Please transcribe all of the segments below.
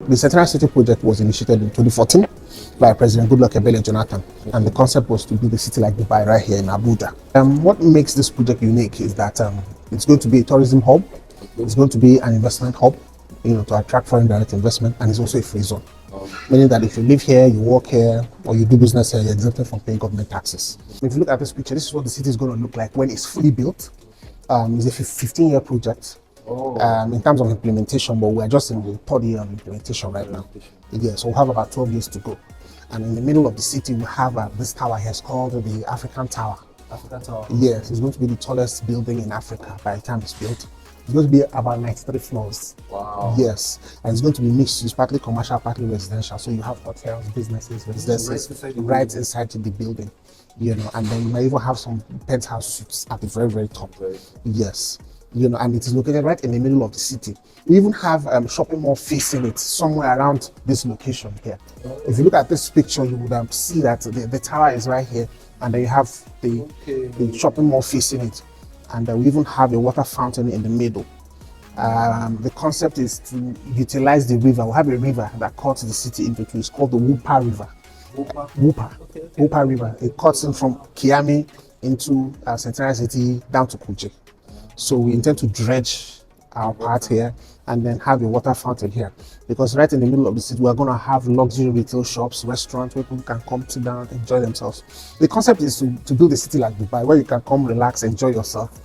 The Centenary City project was initiated in 2014 by President Goodluck Ebele Jonathan, and the concept was to build a city like Dubai right here in Abuja. What makes this project unique is that it's going to be a tourism hub, it's going to be an investment hub, to attract foreign direct investment, and it's also a free zone. Meaning that if you live here, you work here, or you do business here, you're exempted from paying government taxes. If you look at this picture, this is what the city is going to look like when it's fully built. It's a 15-year project. In terms of implementation, but we're just in the third year of implementation right now. Yeah, so we have about 12 years to go. And in the middle of the city, we have this tower here. It's called the African Tower. African Tower? Yes, it's going to be the tallest building in Africa by the time it's built. It's going to be about 93 floors. Wow. Yes, and it's going to be mixed use, partly commercial, partly residential. So you have hotels, businesses, residences right inside the building. And then you might even have some penthouse suites at the very, very top. Yes. And it is located right in the middle of the city. We even have shopping mall facing it somewhere around this location here. If you look at this picture, you would see that the tower is right here, and then you have the shopping mall facing it, and we even have a water fountain in the middle. The concept is to utilize the river. We have a river that cuts the city into two. It's called the Whooper River. Whooper River. It cuts in from Kiami into Centenary City down to Kuje. So we intend to dredge our part here and then have a water fountain here, because right in the middle of the city we're going to have luxury retail shops, restaurants where people can come sit down, enjoy themselves. The concept is to build a city like Dubai, where you can come, relax, enjoy yourself,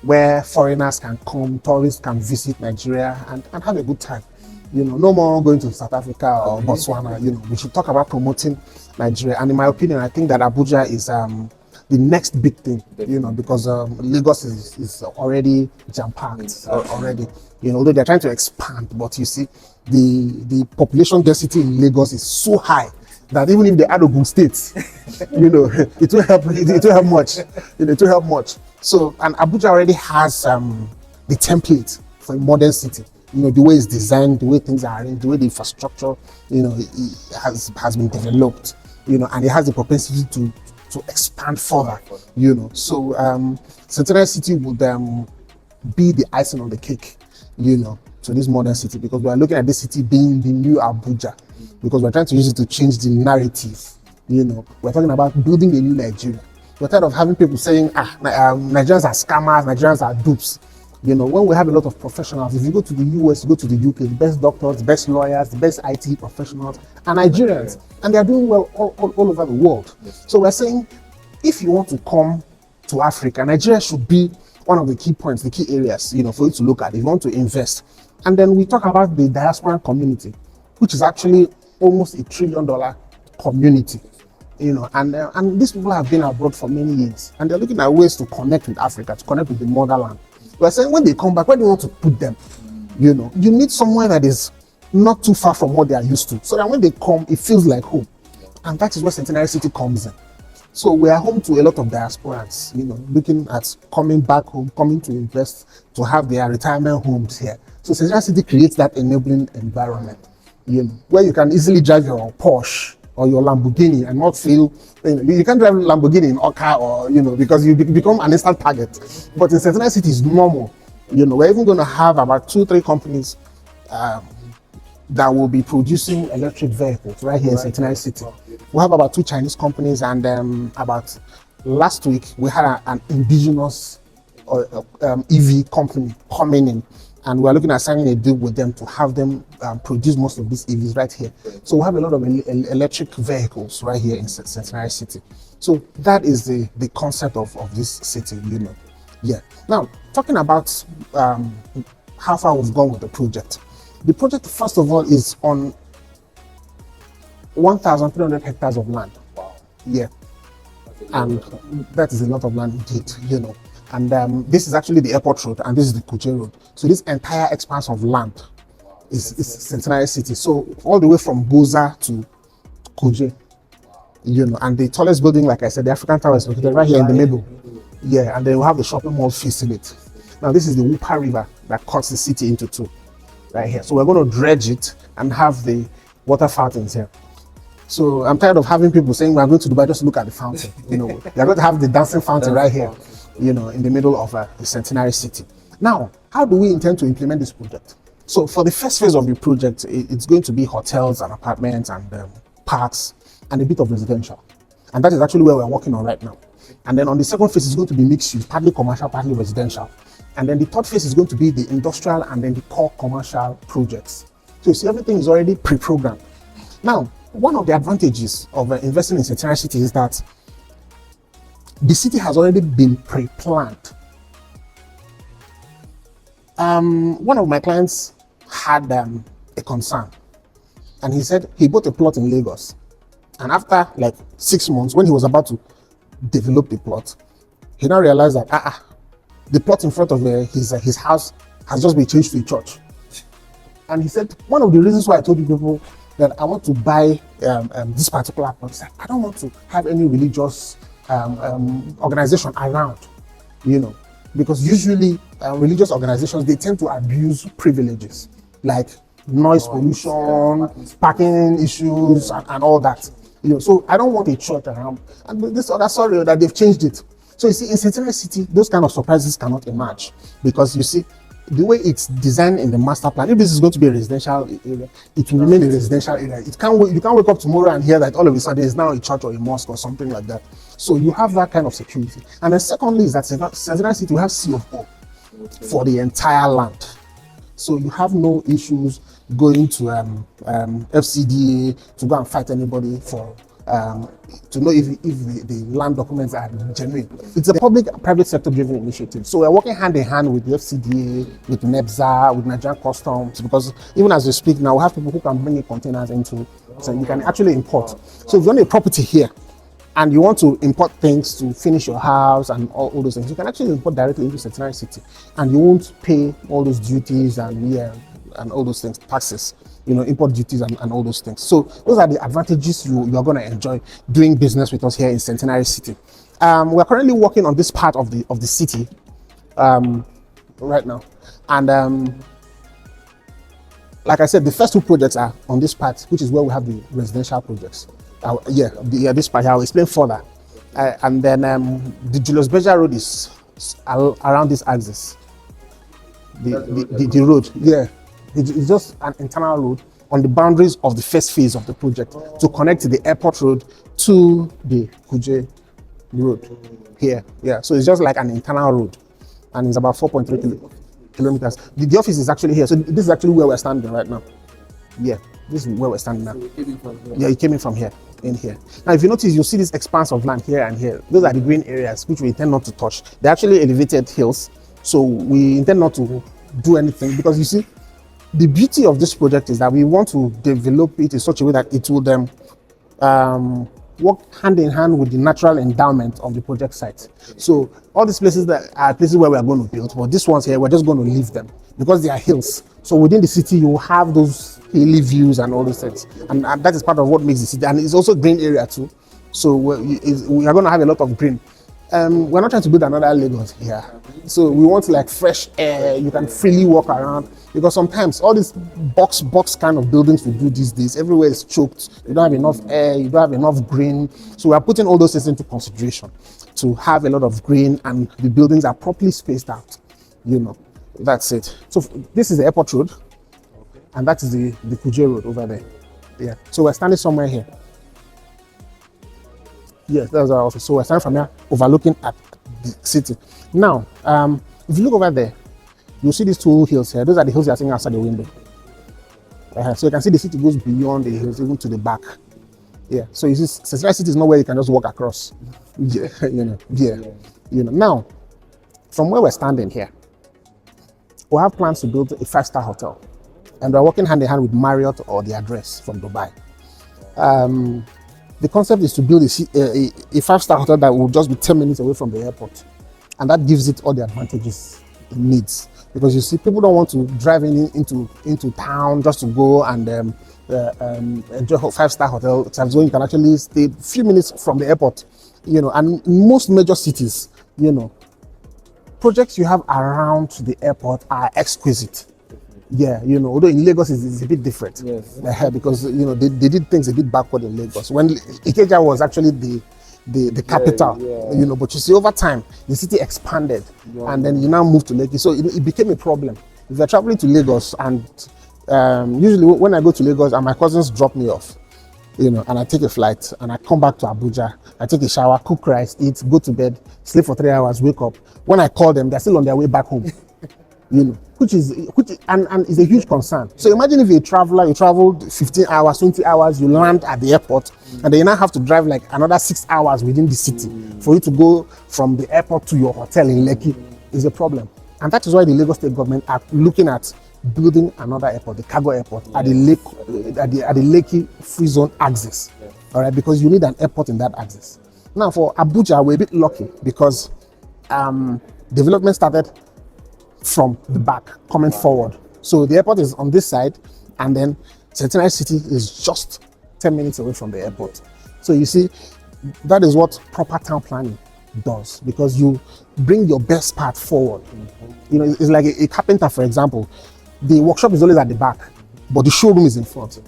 where foreigners can come, tourists can visit Nigeria and have a good time. No more going to South Africa or Botswana. We should talk about promoting Nigeria. And in my opinion, I think that Abuja is the next big thing, because Lagos is already jam-packed already. Although they're trying to expand, but you see, the population density in Lagos is so high that even if they add Ogun State, it will help. It will help much. It will help much. So, and Abuja already has the template for a modern city. The way it's designed, the way things are arranged, the way the infrastructure, it has been developed. And it has the propensity to expand further, So Centenary City would be the icing on the cake, to this modern city, because we are looking at this city being the new Abuja, because we're trying to use it to change the narrative. We're talking about building a new Nigeria. We're tired of having people saying, Nigerians are scammers, Nigerians are dupes. When we have a lot of professionals, if you go to the US, you go to the UK, the best doctors, the best lawyers, the best IT professionals are Nigerians, and they are doing well all over the world. So we're saying, if you want to come to Africa, Nigeria should be one of the key points, the key areas, for you to look at if you want to invest. And then we talk about the diaspora community, which is actually almost $1 trillion community. And these people have been abroad for many years, and they're looking at ways to connect with Africa, to connect with the motherland. We're saying when they come back, where do you want to put them? You need somewhere that is not too far from what they are used to, so that when they come, it feels like home. And that is where Centenary City comes in. So we are home to a lot of diasporans, looking at coming back home, coming to invest, to have their retirement homes here. So Centenary City creates that enabling environment, where you can easily drive your Porsche or your Lamborghini and not feel, you can't drive Lamborghini in Oka or, because you become an instant target. But in Centenary City, it's normal. We're even going to have about 2-3 companies that will be producing electric vehicles right here in Centenary City. We have about 2 Chinese companies, and about last week, we had an indigenous EV company coming in. And we're looking at signing a deal with them to have them produce most of these EVs right here. So we have a lot of electric vehicles right here in Centenary City. So that is the concept of this city, Yeah. Now, talking about how far we've gone with the project. The project, first of all, is on 1,300 hectares of land. Wow. Yeah. And that is a lot of land indeed, And this is actually the airport road, and this is the Kuje road. So this entire expanse of land is Centenary City. So all the way from Goza to Kuje, and the tallest building, like I said, the African Tower, is located right here in the middle. Yeah, and then we have the shopping mall facing it. Now this is the Whooper River that cuts the city into two, right here. So we're going to dredge it and have the water fountains here. So I'm tired of having people saying we're going to Dubai just to look at the fountain. They're going to have the dancing fountain right here, in the middle of the Centenary City. Now, how do we intend to implement this project? So for the first phase of the project, it's going to be hotels and apartments and parks and a bit of residential. And that is actually where we're working on right now. And then on the second phase, it's going to be mixed use, partly commercial, partly residential. And then the third phase is going to be the industrial and then the core commercial projects. So you see, everything is already pre-programmed. Now, one of the advantages of investing in Centenary City is that the city has already been pre-planned. One of my clients had a concern, and he said he bought a plot in Lagos, and after like 6 months, when he was about to develop the plot, he now realized that the plot in front of his house has just been changed to a church. And he said, one of the reasons why I told you people that I want to buy this particular plot is that I don't want to have any religious organization around, because usually religious organizations, they tend to abuse privileges like noise pollution, parking issues, and all that. So I don't want a church around. And this other story that they've changed it. So you see, in Centenary City, those kind of surprises cannot emerge, because you see, the way it's designed in the master plan, if this is going to be a residential area, it will remain a residential area. You can't wake up tomorrow and hear that all of a sudden there's now a church or a mosque or something like that. So you have that kind of security. And then secondly is that Centenary City will have C of O for the entire land. So you have no issues going to FCDA to go and fight anybody for to know if the land documents are genuine. It's a public-private sector-driven initiative. So we're working hand in hand with the FCDA, with NEBSA, with Nigerian Customs, because even as we speak now, we have people who can bring in containers into, so you can actually import. So if you own a property here, and you want to import things to finish your house and all those things, you can actually import directly into Centenary City, and you won't pay all those duties and all those things, taxes, import duties and all those things. So those are the advantages you are going to enjoy doing business with us here in Centenary City. We're currently working on this part of the city right now, and like I said, the first two projects are on this part, which is where we have the residential projects. This part here, I'll explain further. And then the Julius Berger Road is around this axis. The road, it's just an internal road on the boundaries of the first phase of the project to connect the airport road to the Kuje road here. So it's just like an internal road, and it's about 4.3 kilometers. The office is actually here, so this is actually where we're standing right now. This is where we're standing now. It came in from here, in here. Now, if you notice, you'll see this expanse of land here and here. Those are the green areas, which we intend not to touch. They're actually elevated hills, so we intend not to do anything, because you see, the beauty of this project is that we want to develop it in such a way that it will work hand in hand with the natural endowment of the project site. So all these places that are places where we are going to build, but these ones here, we're just going to leave them because they are hills. So within the city, you will have those hilly views and all those things. And that is part of what makes the city. And it's also green area too. So we are going to have a lot of green. We're not trying to build another Lagos here. So we want like fresh air. You can freely walk around, because sometimes all these box kind of buildings we do these days, everywhere is choked. You don't have enough air, you don't have enough green. So we are putting all those things into consideration to have a lot of green, and the buildings are properly spaced out. That's it. So this is the airport road, and that is the Kuje road over there. So we're standing somewhere here. Yes, that's our office. So we're standing from here, overlooking at the city. Now, if you look over there, you'll see these two hills here. Those are the hills you're seeing outside the window. So you can see the city goes beyond the hills, even to the back. So you see, Centenary City is not where you can just walk across. Now, from where we're standing here, we have plans to build a 5-star hotel, and we're working hand in hand with Marriott or the Address from Dubai. The concept is to build a 5-star hotel that will just be 10 minutes away from the airport, and that gives it all the advantages it needs. Because you see, people don't want to drive into town just to go and enjoy a 5-star hotel. So you can actually stay a few minutes from the airport. And in most major cities, projects you have around the airport are exquisite. Although in Lagos it's a bit different. Because they did things a bit backward in Lagos when Ikeja was actually the capital. But you see, over time the city expanded, and then you now move to Lekki, so it became a problem. If you're traveling to Lagos, and usually when I go to Lagos and my cousins drop me off, and I take a flight and I come back to Abuja, I take a shower, cook rice, eat, go to bed, sleep for 3 hours, wake up. When I call them, they're still on their way back home. Which is and is a huge concern. So imagine if you're a traveler, you traveled 15 hours, 20 hours, you land at the airport, and then you now have to drive like another 6 hours within the city for you to go from the airport to your hotel in Lekki. Is a problem. And that is why the Lagos state government are looking at building another airport, the cargo airport, at the Lekki free zone axis. All right, because you need an airport in that axis. Now for Abuja, we're a bit lucky because development started from the back, coming forward. So the airport is on this side, and then Centenary City is just 10 minutes away from the airport. So you see, that is what proper town planning does, because you bring your best part forward. It's like a carpenter, for example. The workshop is always at the back, but the showroom is in front.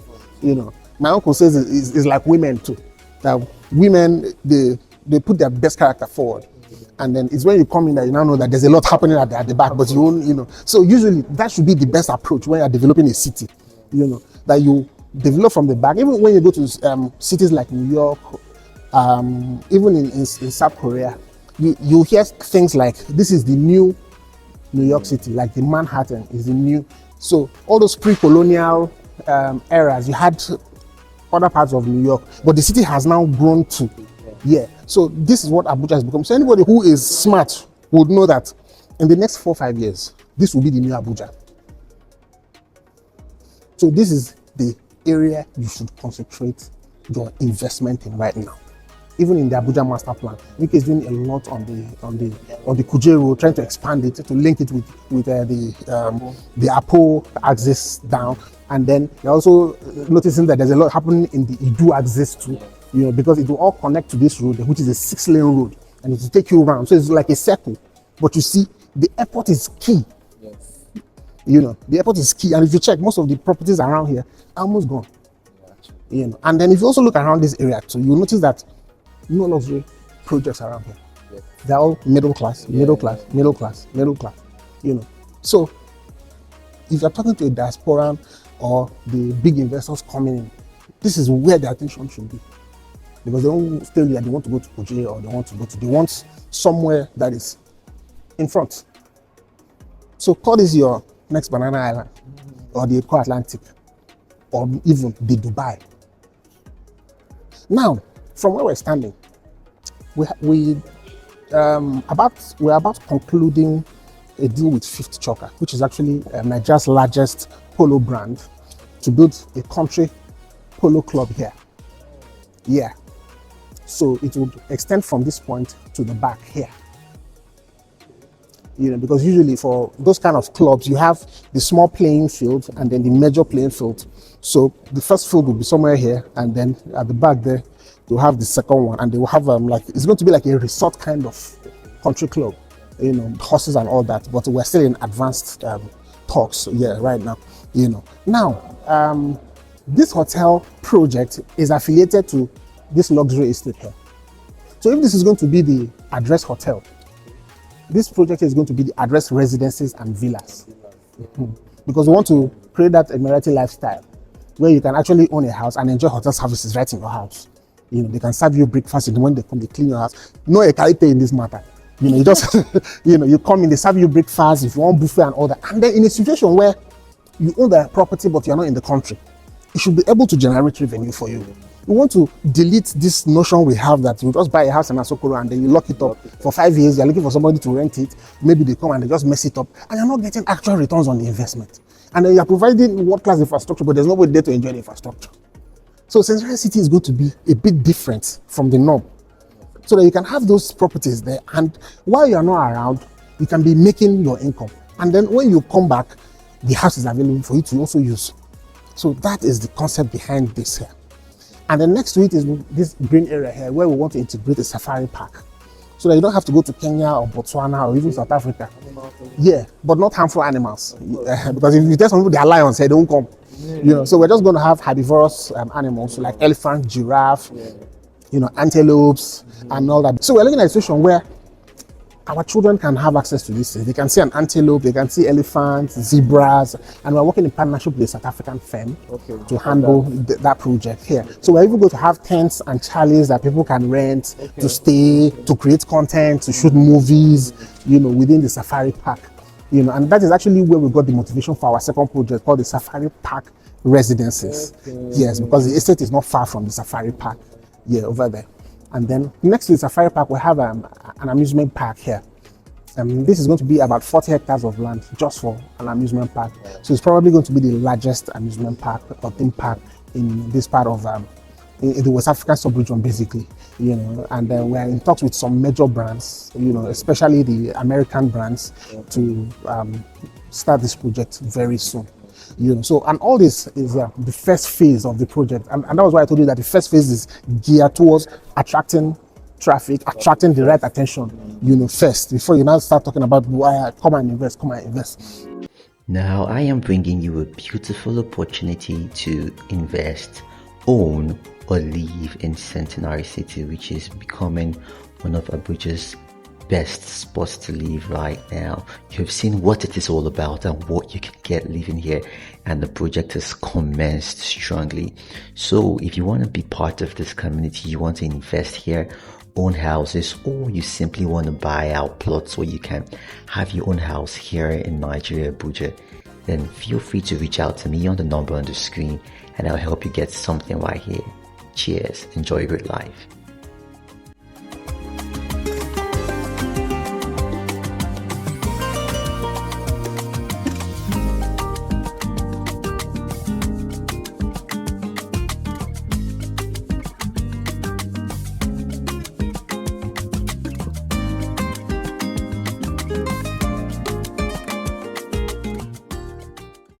My uncle says it's like women too. That women, they put their best character forward. And then it's when you come in that you now know that there's a lot happening at the back, but you won't, So usually that should be the best approach when you're developing a city, that you develop from the back. Even when you go to cities like New York, even in South Korea, you hear things like, this is the new New York City, like the Manhattan is the new. So all those pre-colonial eras, you had other parts of New York, but the city has now grown to, So this is what Abuja has become. So anybody who is smart would know that in the next 4 or 5 years, this will be the new Abuja. So this is the area you should concentrate your investment in right now. Even in the Abuja master plan, Nick is doing a lot on the Kuje Road, trying to expand it to link it with the Apo axis down, and then you're also noticing that there's a lot happening in the Idu axis too, because it will all connect to this road, which is a 6-lane road, and it will take you around. So it's like a circle. But you see, the airport is key. Yes. The airport is key, and if you check, most of the properties around here are almost gone. And then if you also look around this area too, you'll notice that no luxury projects around here. Yes. They're all middle class. So if you're talking to a diaspora or the big investors coming in, this is where their attention should be. Because they don't stay there, they want to go to Kuje, or they want somewhere that is in front. So call this your next Banana Island, or the Eco Atlantic, or even the Dubai. Now, from where we're standing, we're about concluding a deal with Fifth Choker, which is actually Nigeria's largest polo brand, to build a country polo club here. So it would extend from this point to the back here. Because usually for those kind of clubs, you have the small playing field and then the major playing field. So the first field will be somewhere here, and then at the back there, you'll have the second one, and they will have it's going to be like a resort kind of country club, horses and all that. But we're still in advanced talks, right now. Now, this hotel project is affiliated to this luxury estate here. So if this is going to be the address hotel, this project is going to be the address residences and villas. Because we want to create that Emirati lifestyle where you can actually own a house and enjoy hotel services right in your house. They can serve you breakfast, and when they come, they clean your house. No ekalite in this matter. You just, you come in, they serve you breakfast, if you want buffet and all that. And then in a situation where you own the property, but you're not in the country, it should be able to generate revenue for you. We want to delete this notion we have that you just buy a house in Asokoro and then you lock it up for 5 years, you're looking for somebody to rent it, maybe they come and they just mess it up, and you're not getting actual returns on the investment. And then you're providing world-class infrastructure, but there's nobody there to enjoy the infrastructure. So Centenary City is going to be a bit different from the norm, so that you can have those properties there, and while you're not around, you can be making your income. And then when you come back, the house is available for you to also use. So that is the concept behind this here. And then next to it is this green area here, where we want to integrate a safari park, so that you don't have to go to Kenya or Botswana or even South Africa. But not harmful animals. Because if you tell some people they are lions, they don't come. So we're just going to have herbivorous animals, like elephant, giraffe, antelopes, and all that. So we're looking at a situation where our children can have access to these things. They can see an antelope, they can see elephants, zebras, and we're working in partnership with a South African firm to handle that project here. So we're even going to have tents and chalets that people can rent to stay, to create content, to shoot movies, within the safari park. And that is actually where we got the motivation for our second project called the Safari Park Residences. Yes, because the estate is not far from the safari park, over there. And then next to the safari park, we have an amusement park here. This is going to be about 40 hectares of land just for an amusement park. So it's probably going to be the largest amusement park or theme park in this part of in the West African sub-region, basically. And then we're in talks with some major brands, especially the American brands, to start this project very soon. So, and all this is the first phase of the project, and that was why I told you that the first phase is geared towards attracting traffic, attracting the right attention, first, before you now start talking about why come and invest. Now I am bringing you a beautiful opportunity to invest, own, or live in Centenary City, which is becoming one of Abuja's best spots to live right now. You've seen what it is all about and what you can get living here, and the project has commenced strongly. So if you want to be part of this community, you want to invest here, own houses, or you simply want to buy out plots where you can have your own house here in Nigeria, Abuja, then feel free to reach out to me on the number on the screen and I'll help you get something right here. Cheers, enjoy your good life.